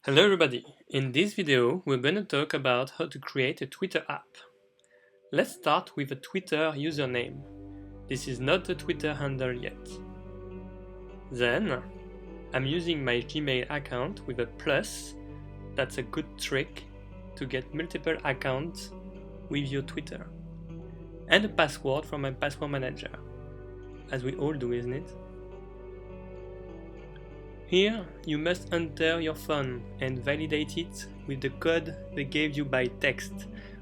Hello everybody! In this video we're going to talk about how to create a Twitter app. Let's start with a Twitter username. This is not a Twitter handle yet. Then I'm using my Gmail account with a plus. That's a good trick to get multiple accounts with your Twitter. And a password from my password manager, as we all do, isn't it? Here, you must enter your phone and validate it with the code they gave you by text,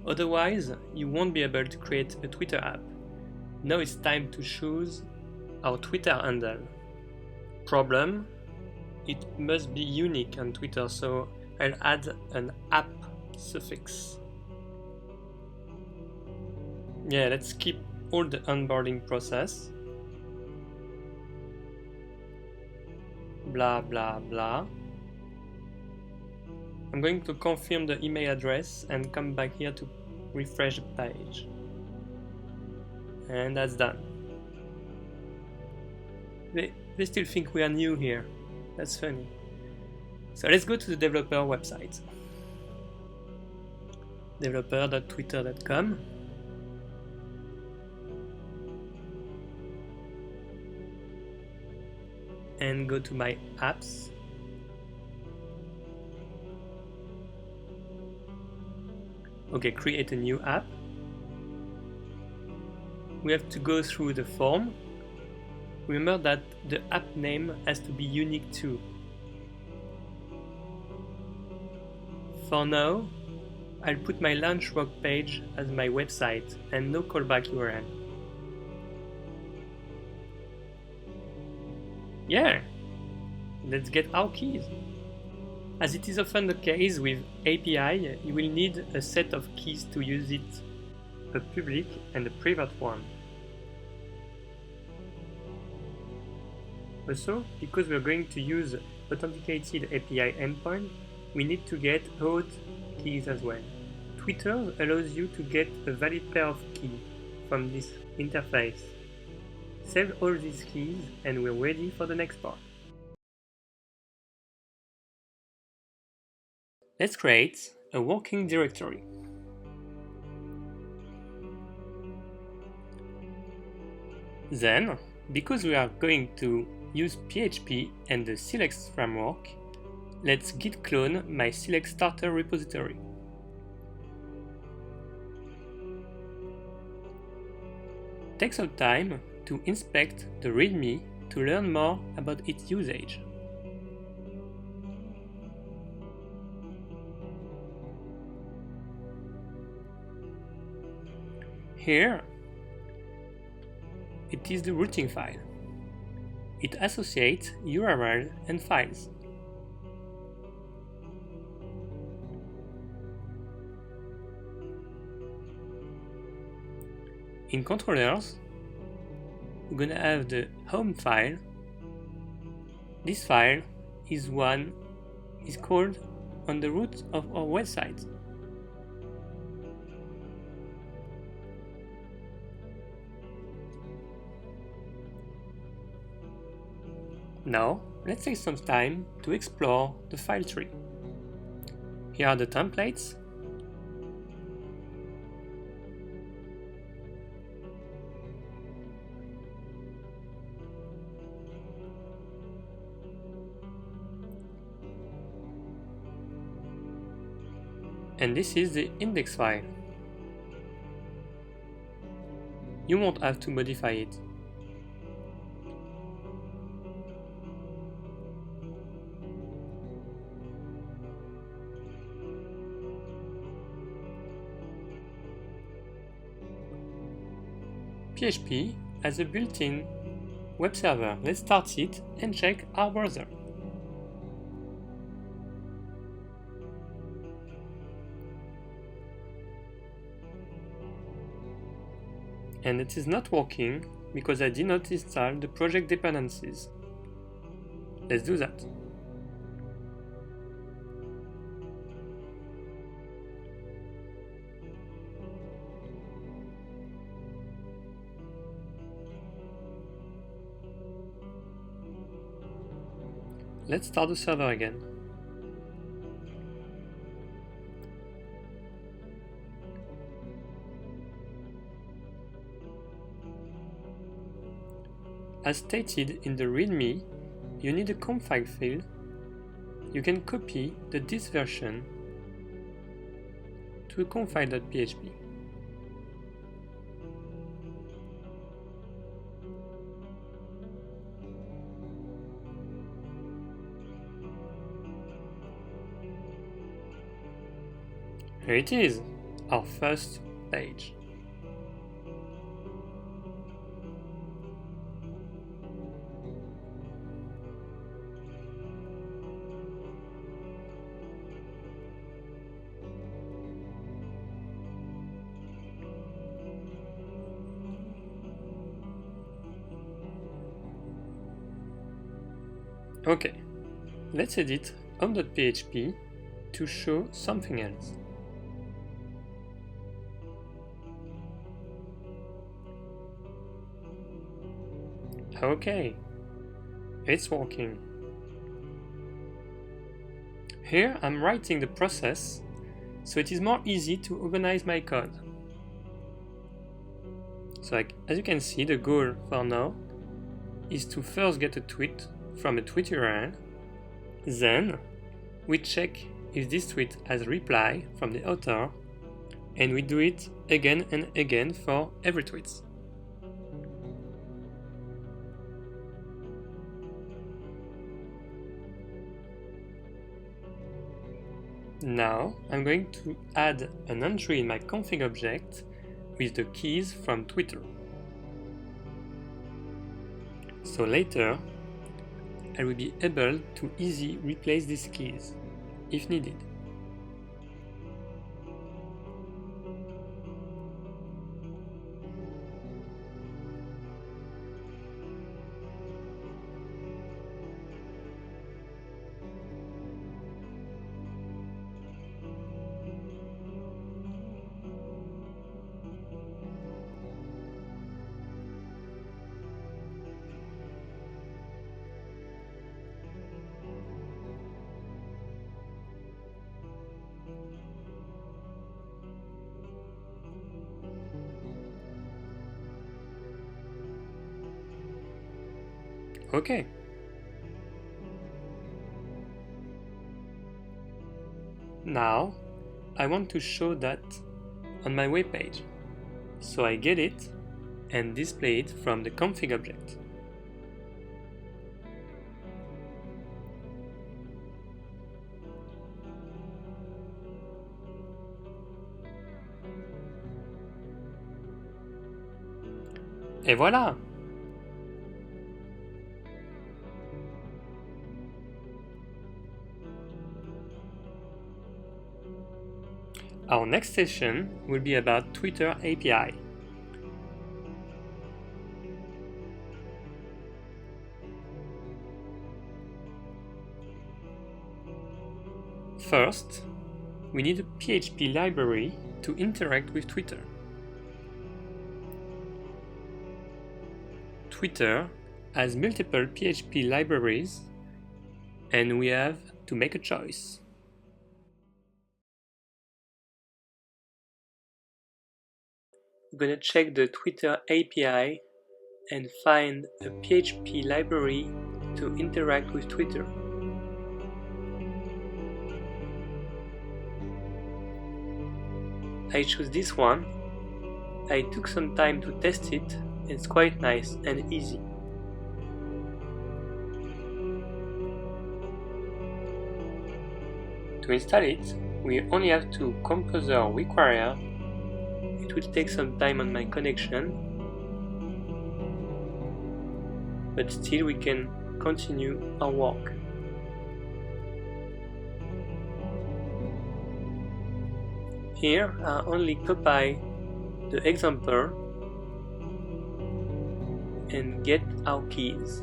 otherwise you won't be able to create a Twitter app. Now it's time to choose our Twitter handle. Problem: it must be unique on Twitter, so I'll add an app suffix. Yeah, let's skip all the onboarding process. Blah blah blah. I'm going to confirm the email address and come back here to refresh the page. And that's done. They still think we are new here. That's funny. So let's go to the developer website. developer.twitter.com. And go to my apps. Okay, create a new app. We have to go through the form. Remember that the app name has to be unique too. For now, I'll put my launch work page as my website and no callback URL. Yeah, let's get our keys. As it is often the case with API, you will need a set of keys to use it, a public and a private one. Also, because we're going to use authenticated API endpoint, we need to get auth keys as well. Twitter allows you to get a valid pair of keys from this interface. Save all these keys and we're ready for the next part. Let's create a working directory. Then, because we are going to use PHP and the Silex framework, let's git clone my Silex starter repository. Take some time to inspect the README to learn more about its usage. Here, it is the routing file. It associates URL and files. In controllers, we're going to have the home file. This file is called on the root of our website. Now, let's take some time to explore the file tree. Here are the templates. And this is the index file. You won't have to modify it. PHP has a built-in web server. Let's start it and check our browser. And it is not working because I did not install the project dependencies. Let's do that. Let's start the server again. As stated in the README, you need a config field. You can copy the this version to config.php. Here it is, our first page. Okay, let's edit home.php to show something else. Okay, it's working. Here I'm writing the process, so it is more easy to organize my code. So as you can see, the goal for now is to first get a tweet from a tweet URL, then we check if this tweet has reply from the author, and we do it again and again for every tweet. Now I'm going to add an entry in my config object with the keys from Twitter. So later I will be able to easily replace these keys if needed. Okay. Now I want to show that on my web page. So I get it and display it from the config object. Et voilà! Our next session will be about Twitter API. First, we need a PHP library to interact with Twitter. Twitter has multiple PHP libraries, and we have to make a choice. We're going to check the Twitter API and find a PHP library to interact with Twitter. I chose this one. I took some time to test it. It's quite nice and easy. To install it, we only have to composer require. It will take some time on my connection, but still we can continue our work. Here I only copy the example and get our keys.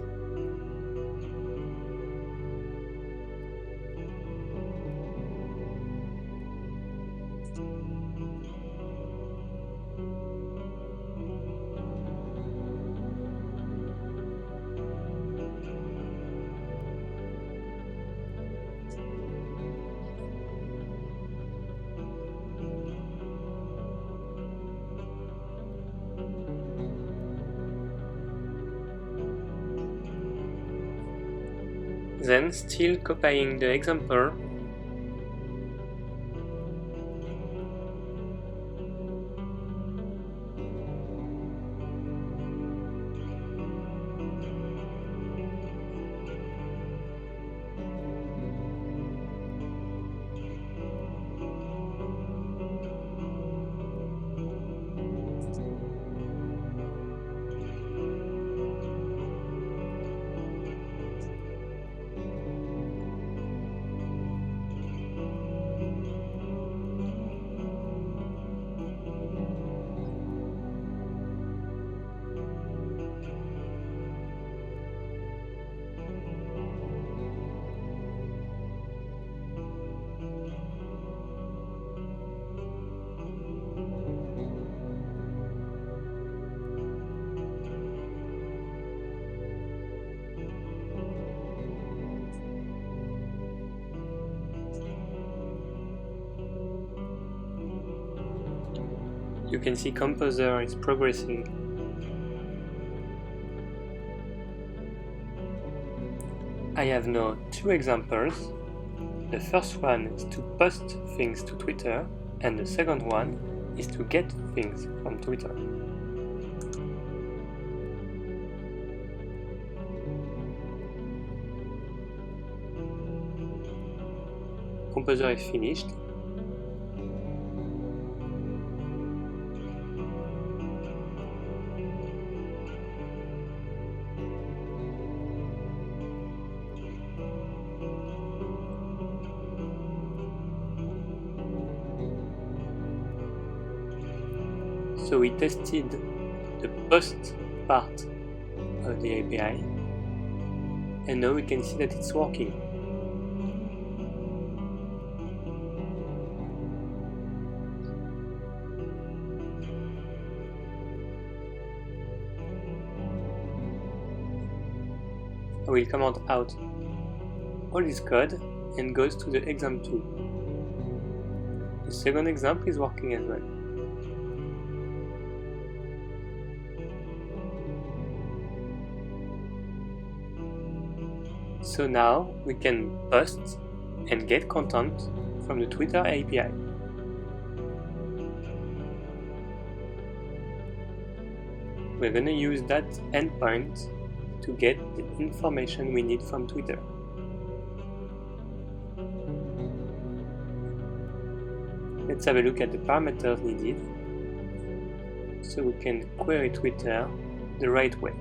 Then, still copying the example, you can see Composer is progressing. I have now two examples. The first one is to post things to Twitter, and the second one is to get things from Twitter. Composer is finished. So we tested the post part of the API, and now we can see that it's working. I will comment out all this code and goes to the exam 2. The second example is working as well. So now we can post and get content from the Twitter API. We're going to use that endpoint to get the information we need from Twitter. Let's have a look at the parameters needed so we can query Twitter the right way.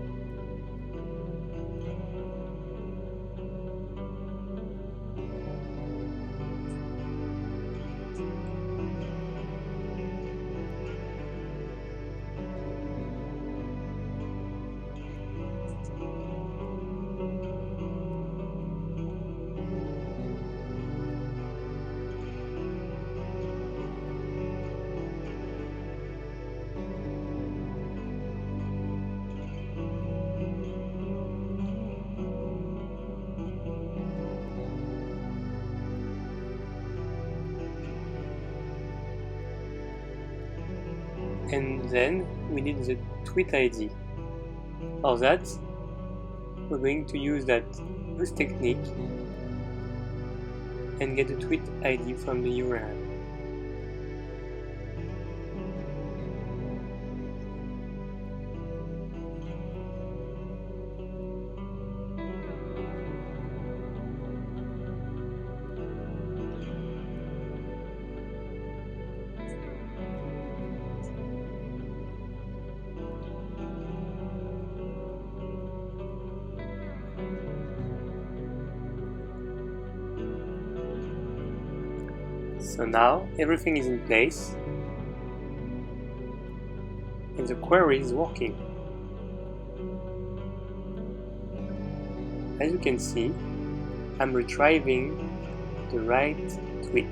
And then we need the tweet ID. For that, we're going to use that use technique and get the tweet ID from the URL. So now everything is in place and the query is working. As you can see, I'm retrieving the right tweet.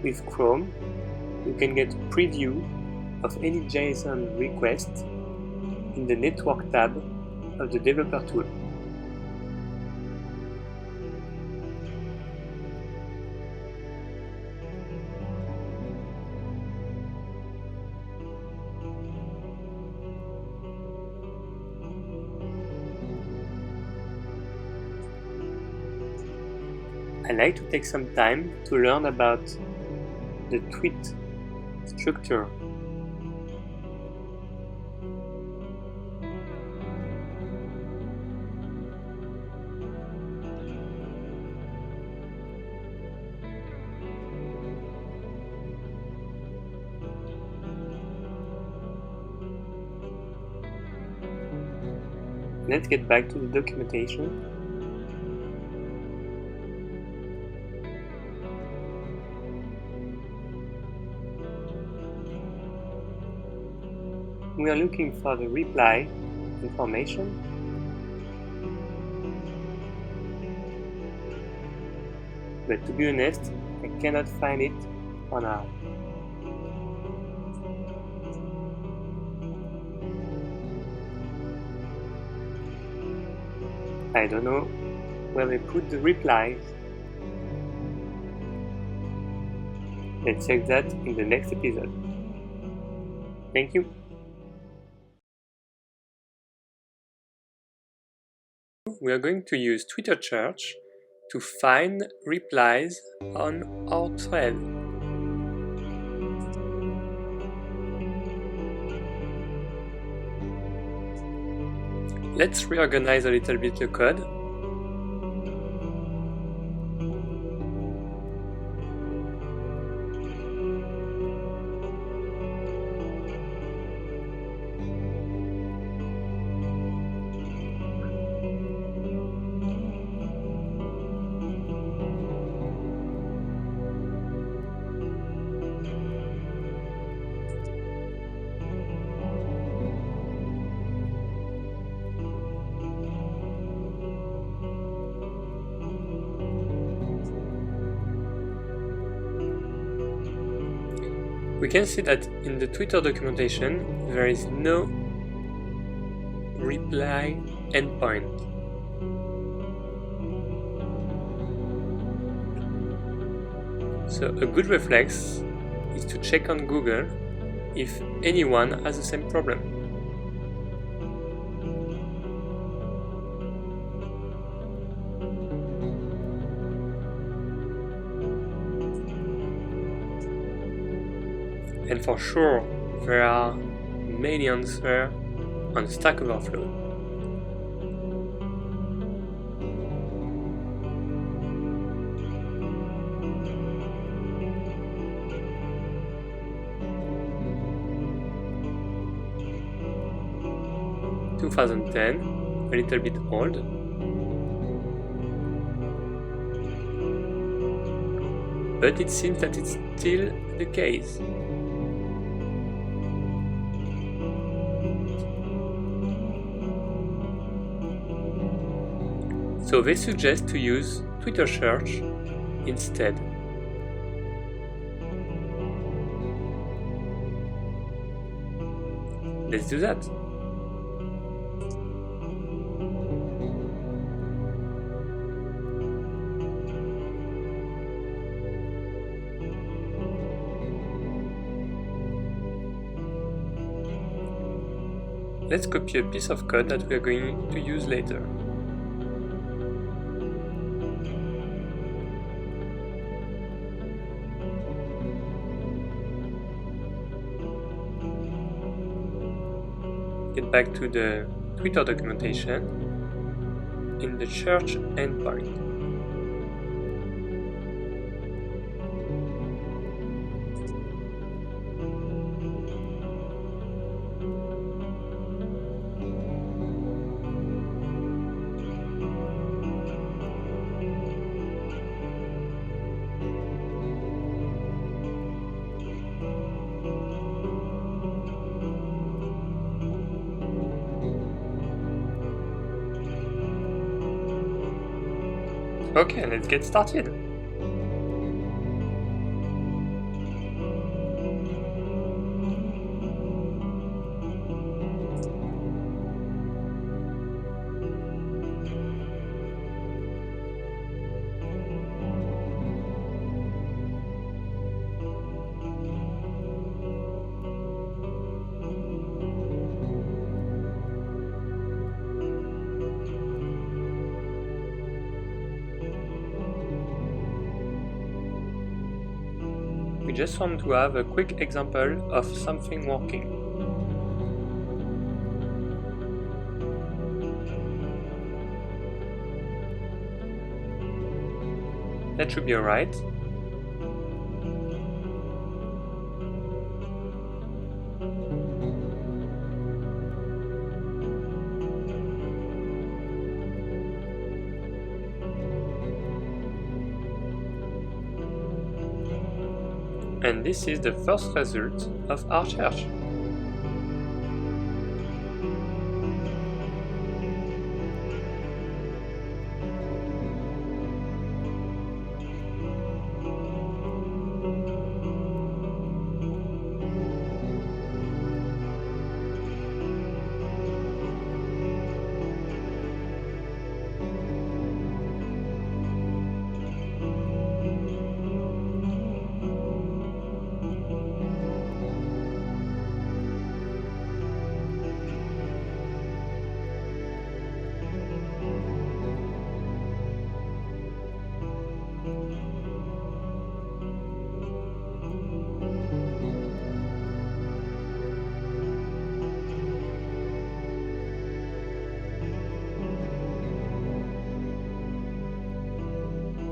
With Chrome, you can get a preview of any JSON request in the Network tab of the Developer tool. I like to take some time to learn about the tweet structure. Let's get back to the documentation. We are looking for the reply information. But to be honest, I cannot find it for now. I don't know where they put the replies. Let's check that in the next episode. Thank you. We are going to use Twitter Search to find replies on our thread. Let's reorganize a little bit the code. We can see that in the Twitter documentation there is no reply endpoint. So a good reflex is to check on Google if anyone has the same problem. And for sure, there are many answers on Stack Overflow. In 2010, a little bit old. But it seems that it's still the case. So they suggest to use Twitter Search instead. Let's do that. Let's copy a piece of code that we are going to use later. Get back to the Twitter documentation in the search endpoint. Okay, let's get started. We just want to have a quick example of something working. That should be alright. And this is the first result of our search.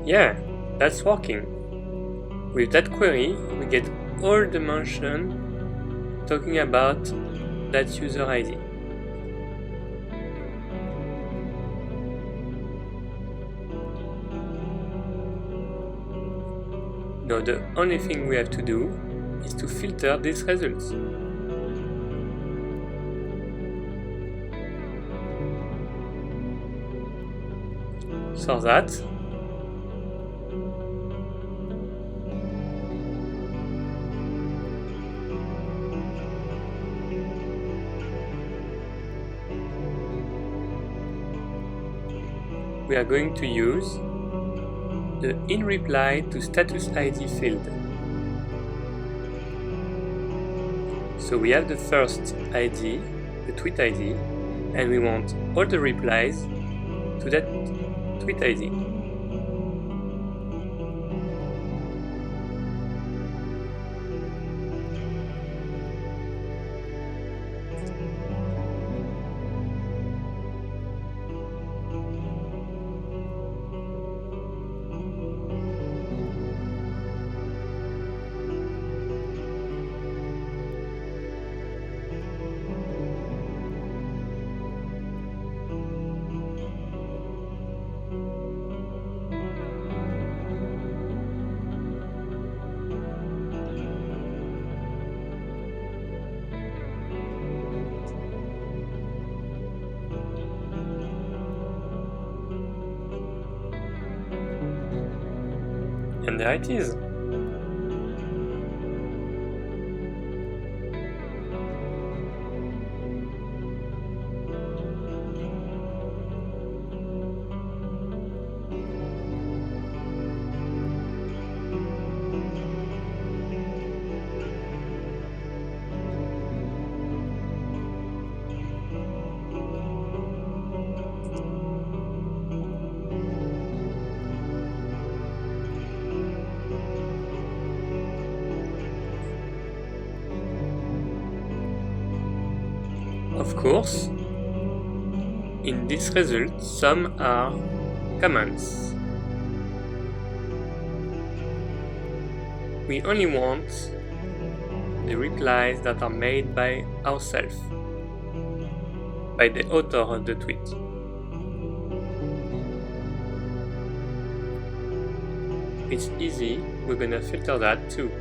Yeah, that's working. With that query, we get all the mention talking about that user ID. Now the only thing we have to do is to filter these results. For that, we are going to use the in-reply to status ID field. So we have the first ID, the tweet ID, and we want all the replies to that tweet ID. And there it is. Of course, in this result, some are comments. We only want the replies that are made by ourselves, by the author of the tweet. It's easy, we're gonna filter that too.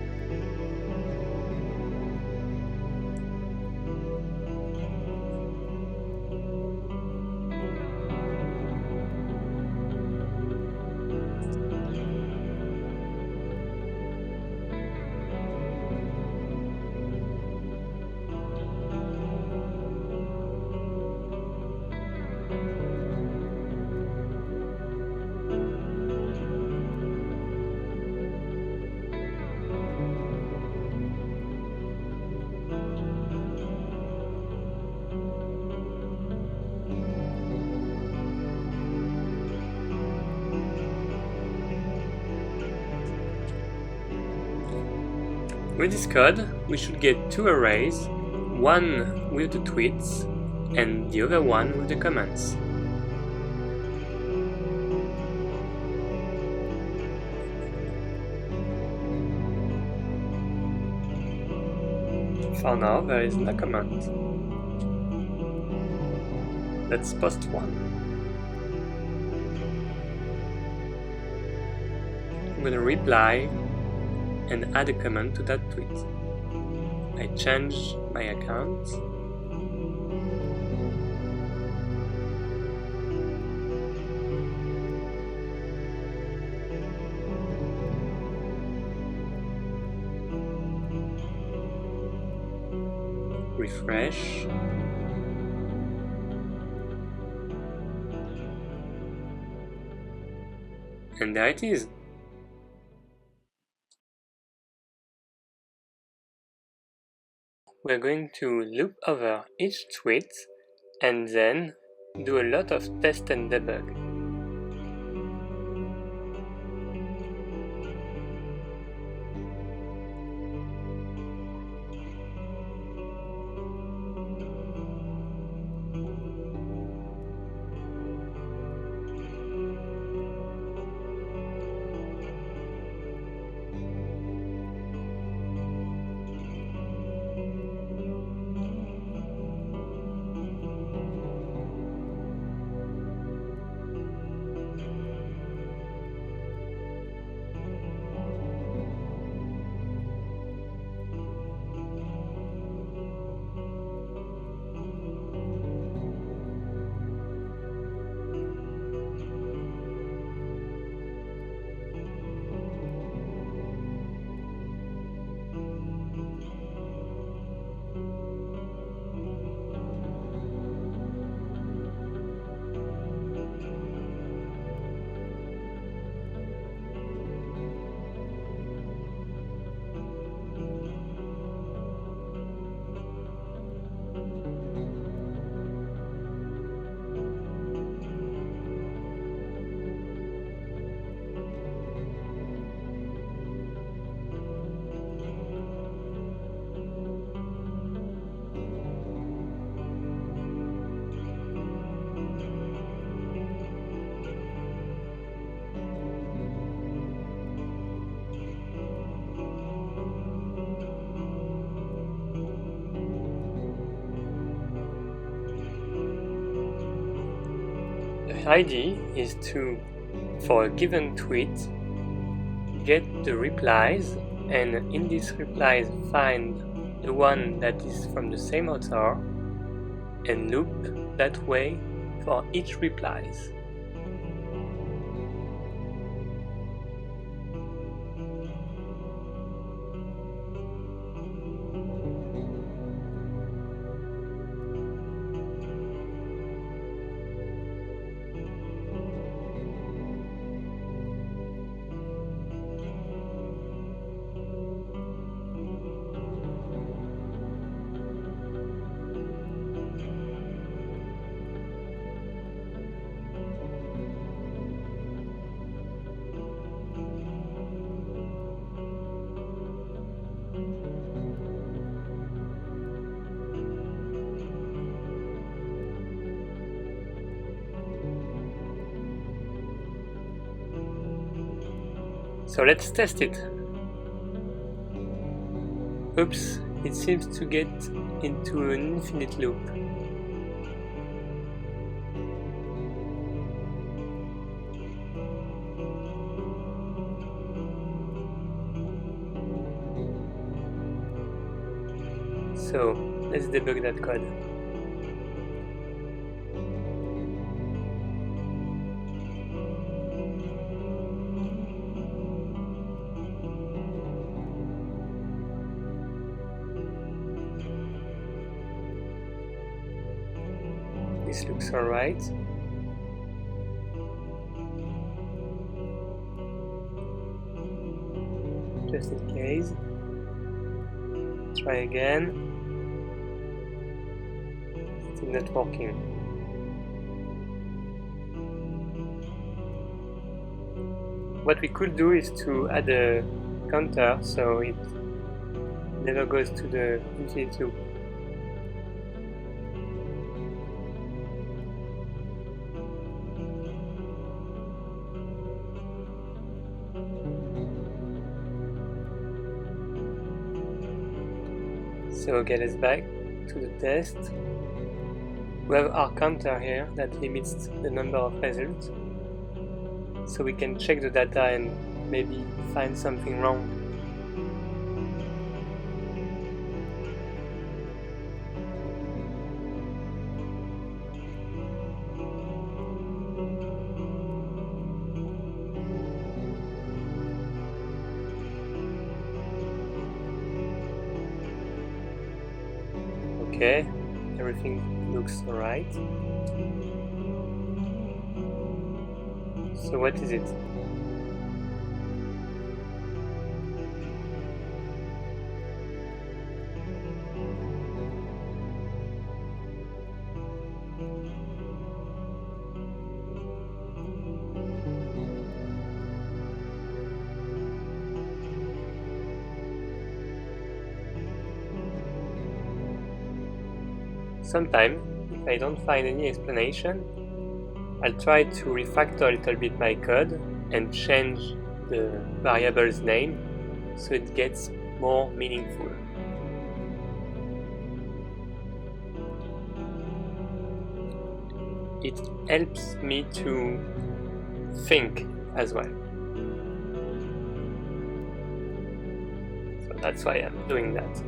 With this code, we should get two arrays, one with the tweets and the other one with the comments. For now, there is no comment. Let's post one. I'm going to reply and add a comment to that tweet. I change my account. Refresh. And there it is. We're going to loop over each tweet and then do a lot of test and debug. The idea is to, for a given tweet, get the replies, and in these replies find the one that is from the same author and loop that way for each replies. So let's test it. Oops, it seems to get into an infinite loop. So let's debug that code. This looks alright. Just in case. Try again. Still not working. What we could do is to add a counter so it never goes to the infinite loop. So get us back to the test. We have our counter here that limits the number of results, so we can check the data and maybe find something wrong. Okay, everything looks alright. So what is it? Sometimes, if I don't find any explanation, I'll try to refactor a little bit my code and change the variable's name so it gets more meaningful. It helps me to think as well. So that's why I'm doing that.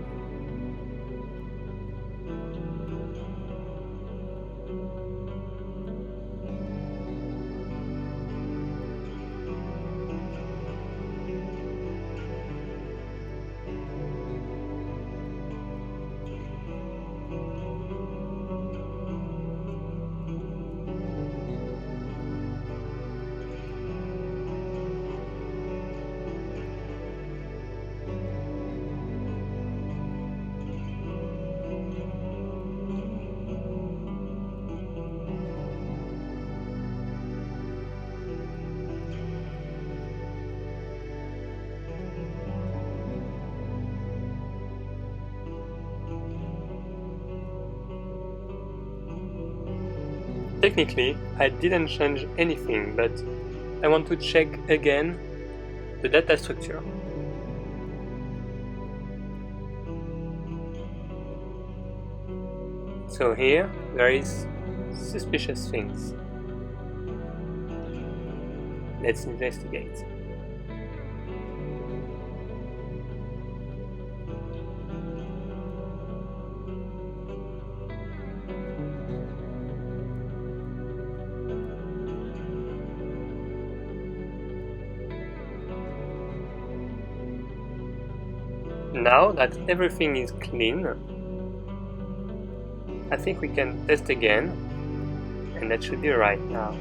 Technically, I didn't change anything, but I want to check again the data structure. So here, there is suspicious things. Let's investigate. Now that everything is clean, I think we can test again, and that should be right now.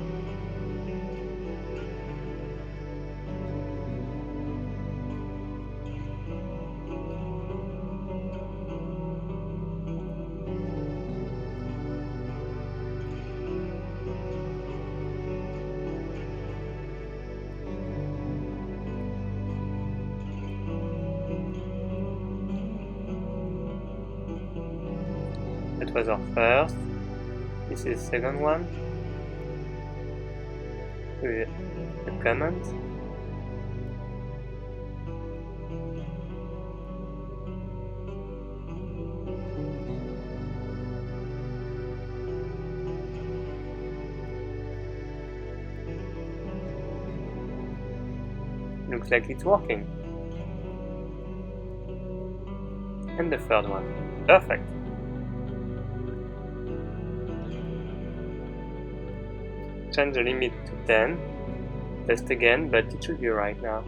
That was our first. This is the second one with a comment. Looks like it's working. And the third one. Perfect. Change the limit to 10. Test again, but it should be right now.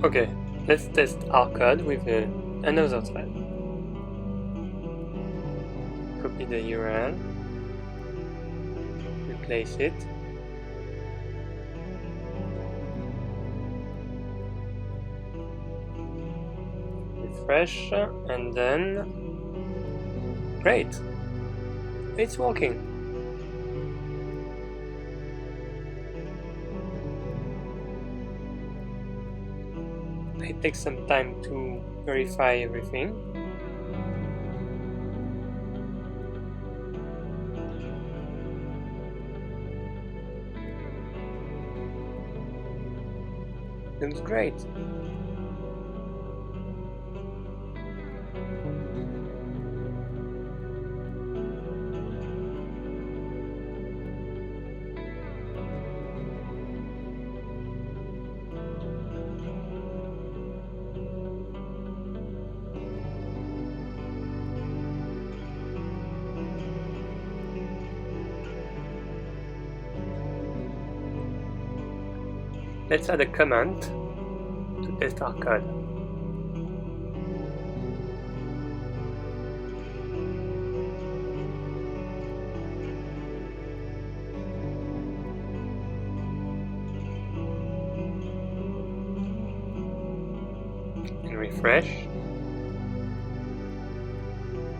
Okay, let's test our code with another thread. Copy the URL, replace it, refresh, and then great, it's working. It takes some time to verify everything. Looks great. Let's add a comment to test our code. And refresh.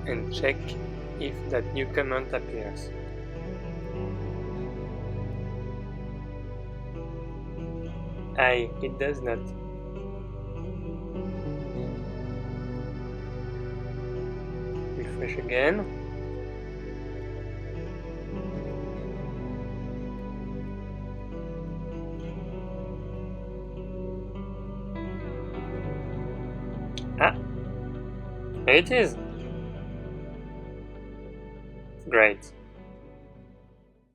And check if that new comment appears. It does not. Refresh again. Here it is. Great.